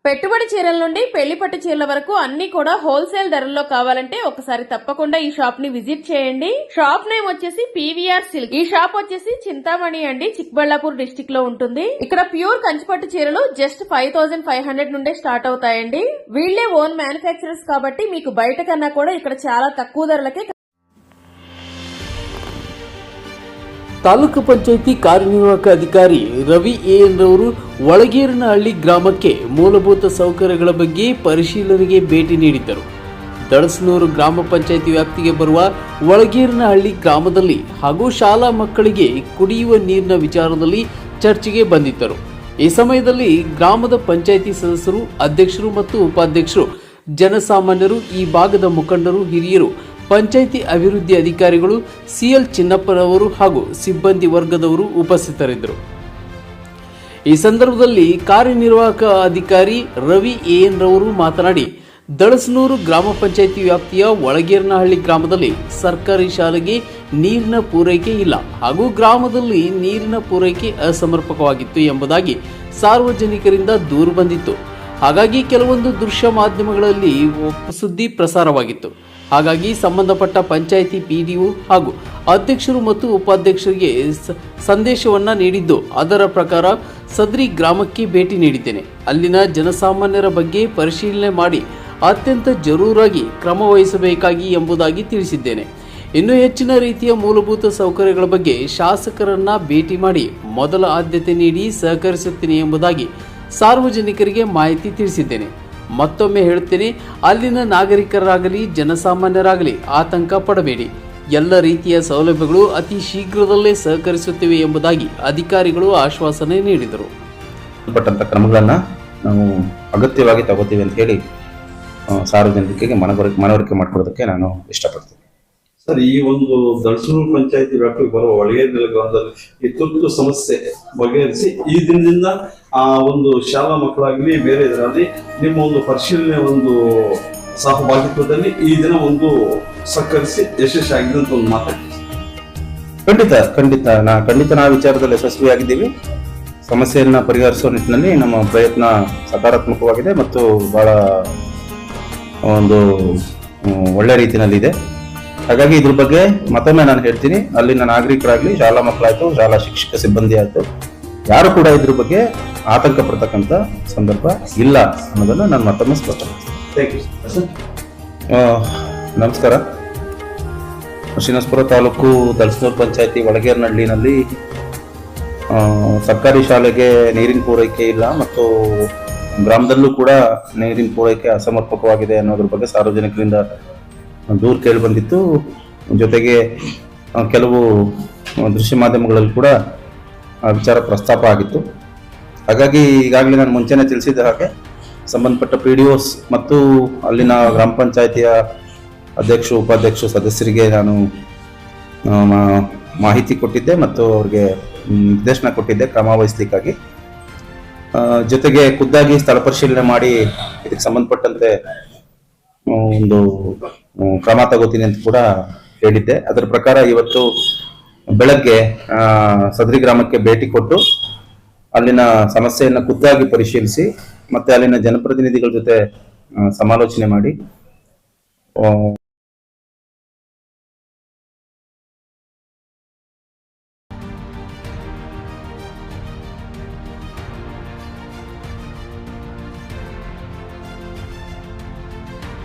పెట్టుబడి చీరల నుండి పెళ్లి పట్టు చీరల వరకు అన్ని కూడా హోల్సేల్ ధరల్లో కావాలంటే ఒకసారి తప్పకుండా ఈ షాప్ ని విజిట్ చేయండి. షాప్ నేమ్ వచ్చేసి పీవీఆర్ సిల్క్. ఈ షాప్ వచ్చేసి చింతామణి అండి, చిక్బళ్ళాపూర్ డిస్టిక్ లో ఉంటుంది. ఇక్కడ ప్యూర్ కంచిపట్టు చీరలు జస్ట్ 5500 నుండే స్టార్ట్ అవుతాయండి. వీళ్లే ఓన్ మ్యానుఫ్యాక్చరర్స్ కాబట్టి మీకు బయట కన్నా కూడా ఇక్కడ చాలా తక్కువ ధరలకే. ತಾಲೂಕು ಪಂಚಾಯಿತಿ ಕಾರ್ಯನಿರ್ವಾಹಕ ಅಧಿಕಾರಿ ರವಿ ಎನ್ ರವರು ಒಳಗೇರನಹಳ್ಳಿ ಗ್ರಾಮಕ್ಕೆ ಮೂಲಭೂತ ಸೌಕರ್ಯಗಳ ಬಗ್ಗೆ ಪರಿಶೀಲನೆಗೆ ಭೇಟಿ ನೀಡಿದ್ದರು. ದಳಸನೂರು ಗ್ರಾಮ ಪಂಚಾಯಿತಿ ವ್ಯಾಪ್ತಿಗೆ ಬರುವ ಒಳಗೇರನಹಳ್ಳಿ ಗ್ರಾಮದಲ್ಲಿ ಹಾಗೂ ಶಾಲಾ ಮಕ್ಕಳಿಗೆ ಕುಡಿಯುವ ನೀರಿನ ವಿಚಾರದಲ್ಲಿ ಚರ್ಚೆಗೆ ಬಂದಿದ್ದರು. ಈ ಸಮಯದಲ್ಲಿ ಗ್ರಾಮದ ಪಂಚಾಯಿತಿ ಸದಸ್ಯರು, ಅಧ್ಯಕ್ಷರು ಮತ್ತು ಉಪಾಧ್ಯಕ್ಷರು, ಜನಸಾಮಾನ್ಯರು, ಈ ಭಾಗದ ಮುಖಂಡರು, ಹಿರಿಯರು, ಪಂಚಾಯಿತಿ ಅಭಿವೃದ್ಧಿ ಅಧಿಕಾರಿಗಳು, ಸಿಎಲ್ ಚಿನ್ನಪ್ಪನವರು ಹಾಗೂ ಸಿಬ್ಬಂದಿ ವರ್ಗದವರು ಉಪಸ್ಥಿತರಿದ್ದರು. ಈ ಸಂದರ್ಭದಲ್ಲಿ ಕಾರ್ಯನಿರ್ವಾಹಕ ಅಧಿಕಾರಿ ರವಿ ಎನ್ ರವರು ಮಾತನಾಡಿ, ದಳಸನೂರು ಗ್ರಾಮ ಪಂಚಾಯಿತಿ ವ್ಯಾಪ್ತಿಯ ಒಳಗೇರನಹಳ್ಳಿ ಗ್ರಾಮದಲ್ಲಿ ಸರ್ಕಾರಿ ಶಾಲೆಗೆ ನೀರಿನ ಪೂರೈಕೆ ಇಲ್ಲ ಹಾಗೂ ಗ್ರಾಮದಲ್ಲಿ ನೀರಿನ ಪೂರೈಕೆ ಅಸಮರ್ಪಕವಾಗಿತ್ತು ಎಂಬುದಾಗಿ ಸಾರ್ವಜನಿಕರಿಂದ ದೂರು ಬಂದಿತ್ತು. ಹಾಗಾಗಿ ಕೆಲವೊಂದು ದೃಶ್ಯ ಮಾಧ್ಯಮಗಳಲ್ಲಿ ಸುದ್ದಿ ಪ್ರಸಾರವಾಗಿತ್ತು. ಹಾಗಾಗಿ ಸಂಬಂಧಪಟ್ಟ ಪಂಚಾಯಿತಿ ಪಿಡಿಒ ಹಾಗೂ ಅಧ್ಯಕ್ಷರು ಮತ್ತು ಉಪಾಧ್ಯಕ್ಷರಿಗೆ ಸಂದೇಶವನ್ನ ನೀಡಿದ್ದು, ಅದರ ಪ್ರಕಾರ ಸದ್ರಿ ಗ್ರಾಮಕ್ಕೆ ಭೇಟಿ ನೀಡಿದ್ದೇನೆ. ಅಲ್ಲಿನ ಜನಸಾಮಾನ್ಯರ ಬಗ್ಗೆ ಪರಿಶೀಲನೆ ಮಾಡಿ ಅತ್ಯಂತ ಜರೂರಾಗಿ ಕ್ರಮ ವಹಿಸಬೇಕಾಗಿ ಎಂಬುದಾಗಿ ತಿಳಿಸಿದ್ದೇನೆ. ಇನ್ನೂ ಹೆಚ್ಚಿನ ರೀತಿಯ ಮೂಲಭೂತ ಸೌಕರ್ಯಗಳ ಬಗ್ಗೆ ಶಾಸಕರನ್ನ ಭೇಟಿ ಮಾಡಿ ಮೊದಲ ಆದ್ಯತೆ ನೀಡಿ ಸಹಕರಿಸುತ್ತೇನೆ ಎಂಬುದಾಗಿ ಸಾರ್ವಜನಿಕರಿಗೆ ಮಾಹಿತಿ ತಿಳಿಸಿದ್ದೇನೆ. ಮತ್ತೊಮ್ಮೆ ಹೇಳುತ್ತೇನೆ, ಅಲ್ಲಿನ ನಾಗರಿಕರಾಗಲಿ ಜನಸಾಮಾನ್ಯರಾಗಲಿ ಆತಂಕ ಪಡಬೇಡಿ. ಎಲ್ಲ ರೀತಿಯ ಸೌಲಭ್ಯಗಳು ಅತಿ ಶೀಘ್ರದಲ್ಲೇ ಸಹಕರಿಸುತ್ತಿವೆ ಎಂಬುದಾಗಿ ಅಧಿಕಾರಿಗಳು ಆಶ್ವಾಸನೆ ನೀಡಿದರು. ಕ್ರಮಗಳನ್ನು ನಾವು ಅಗತ್ಯವಾಗಿ ತಗೋತೀವಿ ಅಂತ ಹೇಳಿ ಸಾರ್ವಜನಿಕರಿಗೆ ಮನವರಿಕೆ ಮಾಡಿಕೊಡೋದಕ್ಕೆ ನಾನು ಇಷ್ಟಪಡ್ತೀನಿ. ಸರ್, ಈ ಒಂದು ದಳಸನೂರು ಪಂಚಾಯತಿ ವ್ಯಾಪ್ತಿಗೆ ಬರುವ ಒಳಗೇರಿನಹಳ್ಳಿ ಗ್ರಾಮದಲ್ಲಿ ಈ ತುರ್ತು ಸಮಸ್ಯೆ ಬಗೆಹರಿಸಿ ಈ ದಿನದಿಂದ ಆ ಒಂದು ಶಾಲಾ ಮಕ್ಕಳಾಗಲಿ ಬೇರೆ ಇದರಲ್ಲಿ ನಿಮ್ಮ ಒಂದು ಪರಿಶೀಲನೆ ಒಂದು ಸಹಭಾಗಿತ್ವದಲ್ಲಿ ಈ ದಿನ ಒಂದು ಸಹಕರಿಸಿ ಯಶಸ್ವಿಯಾಗಿದೆ ಅಂತ ಒಂದು ಮಾತಾಡ್ತೀವಿ. ಖಂಡಿತ ನಾವು ವಿಚಾರದಲ್ಲಿ ಯಶಸ್ವಿಯಾಗಿದ್ದೀವಿ. ಸಮಸ್ಯೆಯನ್ನ ಪರಿಹರಿಸುವ ನಿಟ್ಟಿನಲ್ಲಿ ನಮ್ಮ ಪ್ರಯತ್ನ ಸಕಾರಾತ್ಮಕವಾಗಿದೆ ಮತ್ತು ಬಹಳ ಒಂದು ಒಳ್ಳೆ ರೀತಿಯಲ್ಲಿದೆ. ಹಾಗಾಗಿ ಇದ್ರ ಬಗ್ಗೆ ಮತ್ತೊಮ್ಮೆ ನಾನು ಹೇಳ್ತೀನಿ, ಅಲ್ಲಿನ ನಾಗರಿಕರಾಗ್ಲಿ, ಶಾಲಾ ಮಕ್ಕಳಾಯ್ತು, ಶಾಲಾ ಶಿಕ್ಷಕ ಸಿಬ್ಬಂದಿ ಆಯ್ತು, ಯಾರು ಕೂಡ ಇದ್ರ ಬಗ್ಗೆ ಆತಂಕ ಪಡ್ತಕ್ಕಂಥ ಸಂದರ್ಭ ಇಲ್ಲ ಅನ್ನೋದನ್ನ ನಾನು ಮತ್ತೊಮ್ಮೆ ಸ್ಪಷ್ಟಪಡಿಸ್ತೀನಿ. ನಮಸ್ಕಾರ. ಶ್ರೀನಿವಾಸಪುರ ತಾಲೂಕು ದಳಸನೂರು ಪಂಚಾಯತಿ ಒಳಗೇರನಹಳ್ಳಿನಲ್ಲಿ ಸರ್ಕಾರಿ ಶಾಲೆಗೆ ನೀರಿನ ಪೂರೈಕೆ ಇಲ್ಲ ಮತ್ತು ಗ್ರಾಮದಲ್ಲೂ ಕೂಡ ನೀರಿನ ಪೂರೈಕೆ ಅಸಮರ್ಪಕವಾಗಿದೆ ಅನ್ನೋದ್ರ ಬಗ್ಗೆ ಸಾರ್ವಜನಿಕರಿಂದ ದೂರು ಕೇಳಿ ಬಂದಿತ್ತು. ಜೊತೆಗೆ ಕೆಲವು ದೃಶ್ಯ ಮಾಧ್ಯಮಗಳಲ್ಲಿ ಕೂಡ ವಿಚಾರ ಪ್ರಸ್ತಾಪ ಆಗಿತ್ತು. ಹಾಗಾಗಿ ಈಗಾಗಲೇ ನಾನು ಮುಂಚೆನೆ ತಿಳಿಸಿದ ಹಾಗೆ ಸಂಬಂಧಪಟ್ಟ PDOs ಮತ್ತು ಅಲ್ಲಿನ ಗ್ರಾಮ ಪಂಚಾಯಿತಿಯ ಅಧ್ಯಕ್ಷರು, ಉಪಾಧ್ಯಕ್ಷರು, ಸದಸ್ಯರಿಗೆ ನಾನು ಮಾಹಿತಿ ಕೊಟ್ಟಿದ್ದೆ ಮತ್ತು ಅವ್ರಿಗೆ ನಿರ್ದೇಶನ ಕೊಟ್ಟಿದ್ದೆ ಕ್ರಮ ವಹಿಸಲಿಕ್ಕಾಗಿ. ಜೊತೆಗೆ ಖುದ್ದಾಗಿ ಸ್ಥಳ ಪರಿಶೀಲನೆ ಮಾಡಿ ಇದಕ್ಕೆ ಸಂಬಂಧಪಟ್ಟಂತೆ ಒಂದು ಕ್ರಮ ತಗೋತೀನಿ ಅಂತ ಕೂಡ ಹೇಳಿದ್ದೆ. ಅದರ ಪ್ರಕಾರ ಇವತ್ತು ಬೆಳಗ್ಗೆ ಸದರಿ ಗ್ರಾಮಕ್ಕೆ ಭೇಟಿ ಕೊಟ್ಟು ಅಲ್ಲಿನ ಸಮಸ್ಯೆಯನ್ನ ಖುದ್ದಾಗಿ ಪರಿಶೀಲಿಸಿ ಮತ್ತೆ ಅಲ್ಲಿನ ಜನಪ್ರತಿನಿಧಿಗಳ ಜೊತೆ ಸಮಾಲೋಚನೆ ಮಾಡಿ